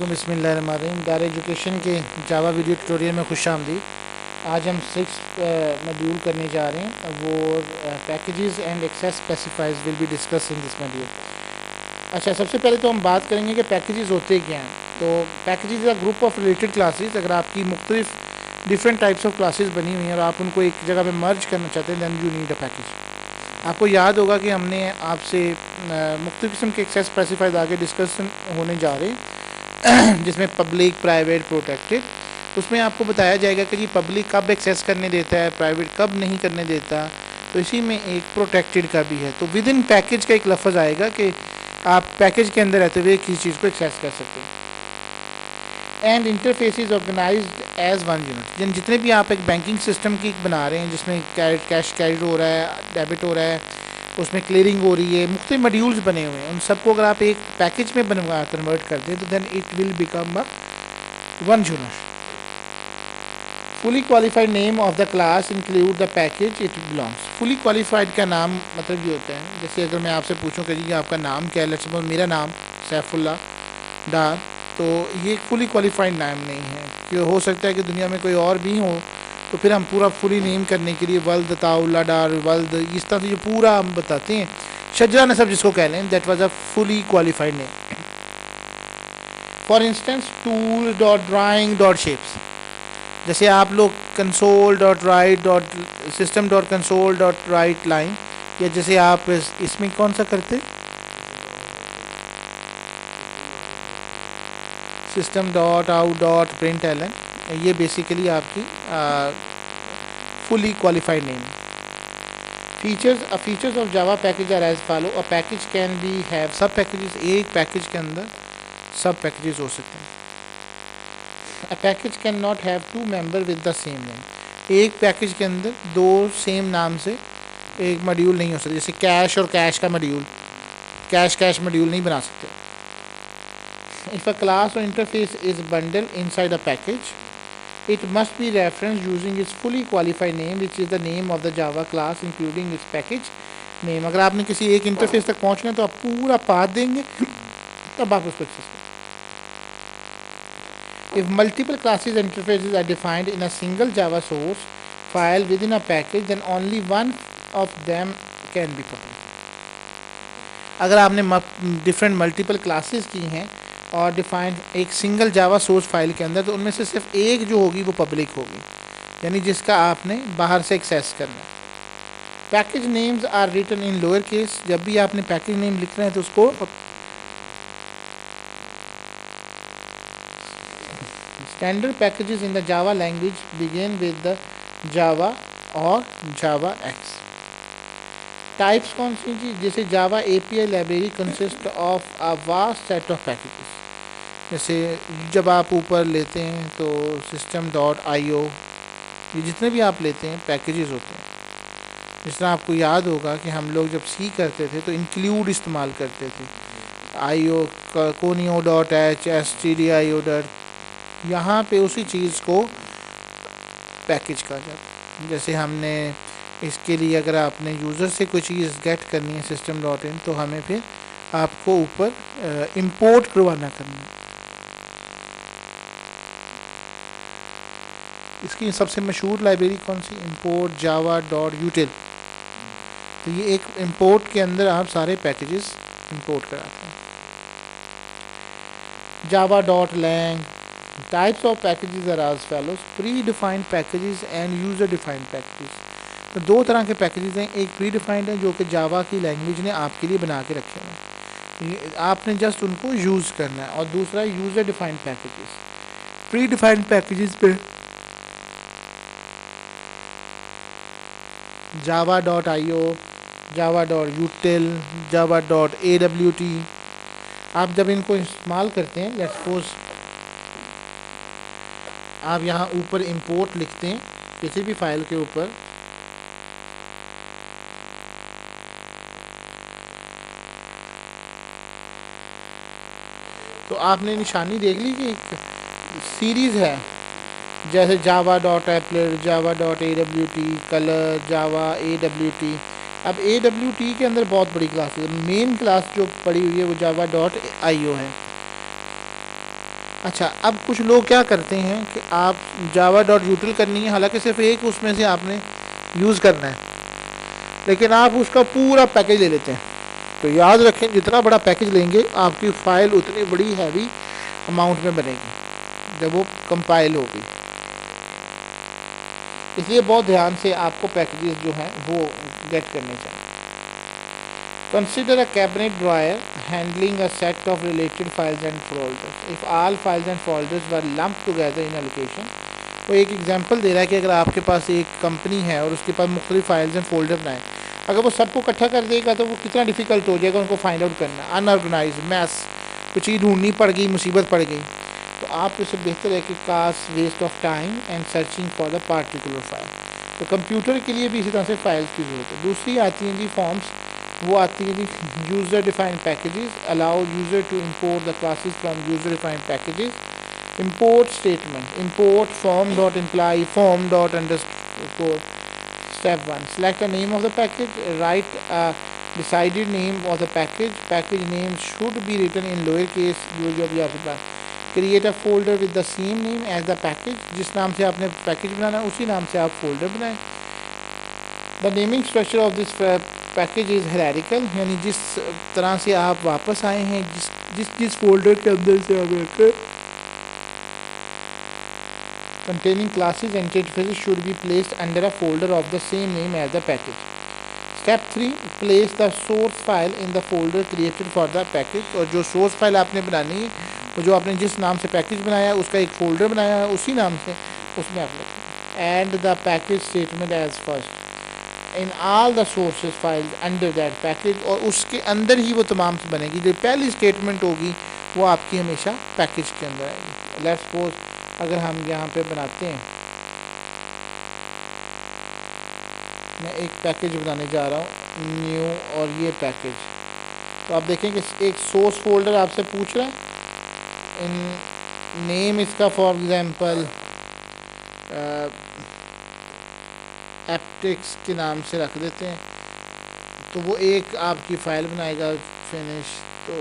बिस्मिल्लाहिर्रहमानिर्रहीम। दार एजुकेशन के जावा वीडियो ट्यूटोरियल में खुश आमदीद। आज हम 6 मॉड्यूल करने जा रहे हैं। वो packages and access specifiers will be discuss in this module. अच्छा, सबसे पहले तो हम बात करेंगे कि पैकेजेस होते क्या हैं। तो packages are group of related classes. अगर आपकी मुख्तलिफ डिफरेंट टाइप्स ऑफ क्लासेस बनी हुई हैं और आप उनको एक जगह पे मर्ज करना चाहते हैं, then you need a package. आपको याद होगा कि हमने आपसे मुख्तलिफ किस्म के एक्सेस स्पेसिफाइज आगे डिस्कशन होने जा रहे हैं जिसमें पब्लिक, प्राइवेट, प्रोटेक्टेड। उसमें आपको बताया जाएगा कि जी पब्लिक कब एक्सेस करने देता है, प्राइवेट कब नहीं करने देता। तो इसी में एक प्रोटेक्टेड का भी है। तो विद इन पैकेज का एक लफ्ज़ आएगा कि आप पैकेज के अंदर रहते हुए किसी चीज़ को एक्सेस कर सकते हैं। And interface is organised as one unit. जितने भी आप एक बैंकिंग सिस्टम की बना रहे हैं जिसमें कैश कैरिड हो रहा है, डेबिट हो रहा है, उसमें क्लियरिंग हो रही है, मुख्तलिफ मॉड्यूल्स बने हुए हैं, उन सबको अगर आप एक पैकेज में बनवा कन्वर्ट कर दें तो then it will become a one unit. Fully qualified name of the class include the package it belongs. Fully qualified का नाम मतलब ये होता है, जैसे अगर मैं आपसे पूछूं कि जी आपका नाम क्या है, लेट्स सपोज मेरा नाम सैफुल्ला डार, तो ये फुली क्वालिफाइड नाम नहीं है कि हो सकता है कि दुनिया में कोई और भी हो, तो फिर हम पूरा फुली नेम करने के लिए वल्द ताउल्ला डार वल्द इस तरह से जो पूरा हम बताते हैं, शजरा नसब जिसको कह लें, that was a fully qualified name. For instance tool dot drawing dot shapes, जैसे आप लोग console dot write dot system dot console dot write line, या जैसे आप इसमें कौन सा करते system dot out dot println, ये बेसिकली आपकी fully qualified name. Features of Java package are as follow. A package can be have sub packages. एक पैकेज के अंदर सब पैकेजेस हो सकते हैं। A package can not have two member with the same name. एक package के अंदर दो सेम नाम से एक मॉड्यूल नहीं हो सकता। जैसे कैश और कैश का मॉड्यूल, कैश मॉड्यूल नहीं बना सकते। If a class or interface is bundled inside a package, it must be referenced using its fully qualified name, which is the name of the Java class including its package name. अगर आपने किसी एक interface तक पहुंचना है तो आप पूरा पाथ देंगे, तब आप उसको एक्सेस करें। If multiple classes and interfaces are defined in a single Java source file within a package, then only one of them can be public. अगर आपने डिफरेंट मल्टीपल क्लासेस की हैं और डिफाइंड एक सिंगल जावा सोर्स फाइल के अंदर, तो उनमें से सिर्फ एक जो होगी वो पब्लिक होगी, यानी जिसका आपने बाहर से एक्सेस करना। Package names are written in lower case. जब भी आपने पैकेज नेम लिख रहे हैं तो उसको standard packages in the Java language begin with the Java और जावा एक्स। टाइप्स कौन सी जी? जैसे Java API library consist of a vast set of packages. जैसे जब आप ऊपर लेते हैं तो सिस्टम डॉट IO, ये जितने भी आप लेते हैं पैकेजेस होते हैं। जिस तरह आपको याद होगा कि हम लोग जब सी करते थे तो इंक्लूड इस्तेमाल करते थे, IO conio dot H stdio dot, यहाँ पे उसी चीज़ को पैकेज कहा जाता है। जैसे हमने इसके लिए अगर आपने यूज़र से कोई चीज़ गेट करनी है सिस्टम डॉट इन, तो हमें फिर आपको ऊपर इंपोर्ट करवाना करना है। इसकी सबसे मशहूर लाइब्रेरी कौन सी? इंपोर्ट जावा डॉट यूटिल। तो ये एक इंपोर्ट के अंदर आप सारे पैकेजेस इंपोर्ट कराते हैं। Java dot lang. Types of packages are as follows. Predefined packages and user defined packages. तो दो तरह के पैकेजेस हैं। एक प्री डिफाइंड है जो कि जावा की लैंग्वेज ने आपके लिए बना के रखे हैं, आपने जस्ट उनको यूज़ करना है, और दूसरा user defined packages. Predefined packages पे Java dot IO, Java dot util, Java dot AWT। आप जब इनको इस्तेमाल करते हैं, लेट्स सपोज आप यहाँ ऊपर इंपोर्ट लिखते हैं किसी भी फाइल के ऊपर, तो आपने निशानी देख ली कि एक सीरीज़ है, जैसे Java dot applet, Java dot AWT, colour, Java AWT। अब AWT के अंदर बहुत बड़ी क्लास है। मेन क्लास जो पड़ी हुई है वो जावा डॉट IO है। अच्छा, अब कुछ लोग क्या करते हैं कि आप जावा डॉट यूटिल करनी है, हालांकि सिर्फ एक उसमें से आपने यूज़ करना है, लेकिन आप उसका पूरा पैकेज ले लेते हैं। तो याद रखें, जितना बड़ा पैकेज लेंगे आपकी फ़ाइल उतनी बड़ी हैवी अमाउंट में बनेगी जब वो कंपाइल होगी। इसलिए बहुत ध्यान से आपको पैकेजेस जो हैं वो गेट करने चाहिए। Consider a cabinet dryer handling a set of related files and folders if all files and folders were lumped together in a location. वो एक एग्जांपल दे रहा है कि अगर आपके पास एक कंपनी है और उसके पास मुख्तलिफ फाइल्स एंड फोल्डर बनाए, अगर वो सबको इकट्ठा कर देगा तो वो कितना डिफ़िकल्ट हो जाएगा उनको फाइंड आउट करना। अनऑर्गेनाइज मैस, कुछ चीज़ ढूंढनी पड़ गई, मुसीबत पड़ गई, तो आप इससे बेहतर है कि cost waste of time and searching for the particular file. तो कंप्यूटर के लिए भी इसी तरह से फाइल्स की ज़रूरत है। दूसरी आती हैं जी फॉर्म्स, वो आती है जी user defined packages, allow user to import the classes from user defined packages. Import statement, import form dot imply form dot underscore. Step 1, select the name of the package, write a decided name of the package. Package name should be written in lowercase, जो भी आपके पास। Create a folder with the same name as the package, जिस नाम से आपने package बनाना है उसी नाम से आप फोल्डर बनाएं। The naming structure of this package is hierarchical, यानी जिस तरह से आप वापस आए हैं, जिस फोल्डर के अंदर से आप रखें, containing classes and interfaces should be placed under a folder of the same name as the package. Step 3, place the source file in the folder created for the package। और जो source file आपने बनानी है वो जो आपने जिस नाम से पैकेज बनाया है उसका एक फोल्डर बनाया है उसी नाम से उसमें आप रखें। And the package statement as first in all the sources files under that package, और उसके अंदर ही वो तमाम से बनेगी। जो पहली स्टेटमेंट होगी वो आपकी हमेशा पैकेज के अंदर आएगी। लेट्स सपोज अगर हम यहाँ पे बनाते हैं, मैं एक पैकेज बनाने जा रहा हूँ न्यू, और ये पैकेज, तो आप देखें कि एक सोर्स फोल्डर आपसे पूछ रहा है। इन नेम इसका फॉर एग्जांपल एप्टिक्स के नाम से रख देते हैं, तो वो एक आपकी फ़ाइल बनाएगा फिनिश। तो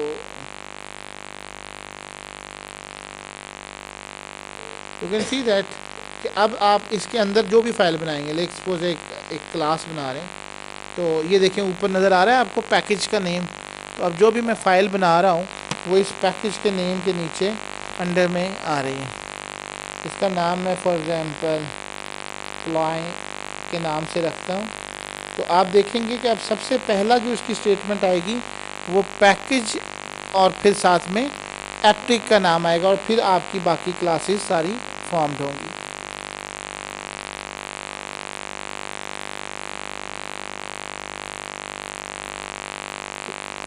यू कैन सी दैट कि अब आप इसके अंदर जो भी फाइल बनाएंगे, लेट सपोज एक क्लास बना रहे हैं, तो ये देखें ऊपर नज़र आ रहा है आपको पैकेज का नेम। तो अब जो भी मैं फ़ाइल बना रहा हूँ वो इस पैकेज के नेम के नीचे अंडर में आ रही है। इसका नाम मैं फॉर एग्जांपल क्लाइंट के नाम से रखता हूँ। तो आप देखेंगे कि अब सबसे पहला जो इसकी स्टेटमेंट आएगी वो पैकेज और फिर साथ में एप्टिक का नाम आएगा, और फिर आपकी बाकी क्लासेस सारी फॉर्म्ड होंगी।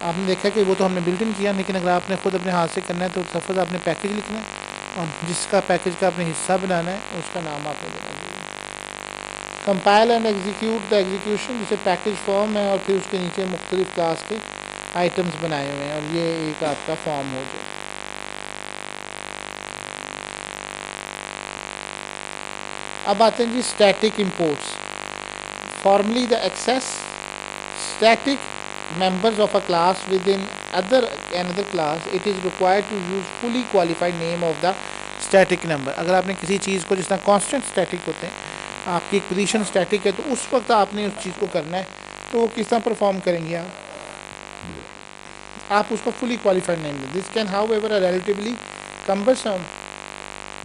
आपने देखा कि वो तो हमने बिल्ट इन किया, लेकिन अगर आपने खुद अपने हाथ से करना है तो सफर आपने पैकेज लिखना है और जिसका पैकेज का आपने हिस्सा बनाना है उसका नाम आपने देना चाहिए। Compile and execute the execution, जिसे पैकेज फॉर्म है और फिर उसके नीचे मुख्तलिफ क्लास के आइटम्स बनाए हुए हैं, और ये एक आपका फॉर्म हो गया। अब आते हैं जी static imports. Formally the access static members of a class within another class, it is required to use fully qualified name of the static number। अगर आपने किसी चीज़ को, जिस तरह कांस्टेंट स्टैटिक होते हैं, आपकी एक पोजीशन स्टैटिक है, तो उस वक्त आपने उस चीज़ को करना है, तो वो किस तरह परफॉर्म करेंगे आप उसको फुली क्वालिफाइड नेम दें। This can however a relatively cumbersome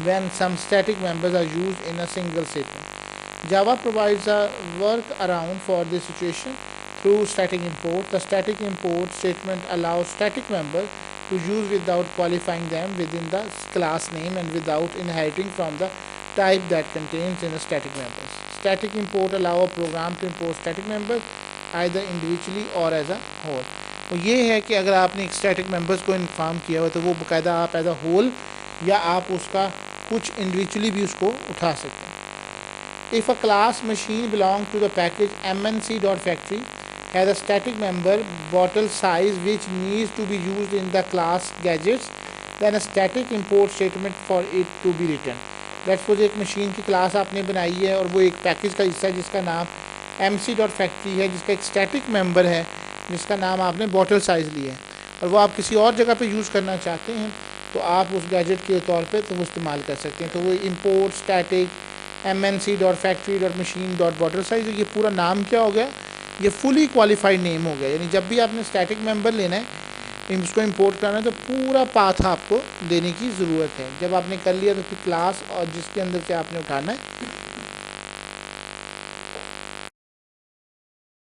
when some static members are used in a single statement. Java provides a workaround for this situation through static import. The static import statement allows static members to use without qualifying them within the class name and without inheriting from the type that contains in the static members. Static import allow a program to import static members either individually or as a whole. तो ये है कि अगर आपने एक static members को inform किया हो तो वो बाकायदा आप एज अ होल या आप उसका कुछ इंडिविजुअली भी उसको उठा सकते हैं। If a class machine belongs to the package mnc.factory has a static member bottle size which needs to be used in the class gadgets, then a static import statement for it to be written. Let's suppose एक machine की class आपने बनाई है और वो एक package का हिस्सा है जिसका नाम mc.factory है, जिसका एक स्टैटिक मेंबर है जिसका नाम आपने बॉटल साइज़ लिया है, और वो आप किसी और जगह पे यूज़ करना चाहते हैं, तो आप उस गैजेट के तौर पे तो वो इस्तेमाल कर सकते हैं। तो वो इम्पोर्ट स्टैटिक mnc.factory.machine.border size, ये पूरा नाम क्या हो गया, ये फुली क्वालिफाइड नेम हो गया। यानी जब भी आपने स्टैटिक मेंबर लेना है, उसको इंपोर्ट करना है, तो पूरा पाथ आपको देने की ज़रूरत है। जब आपने कर लिया तो फिर क्लास और जिसके अंदर से आपने उठाना है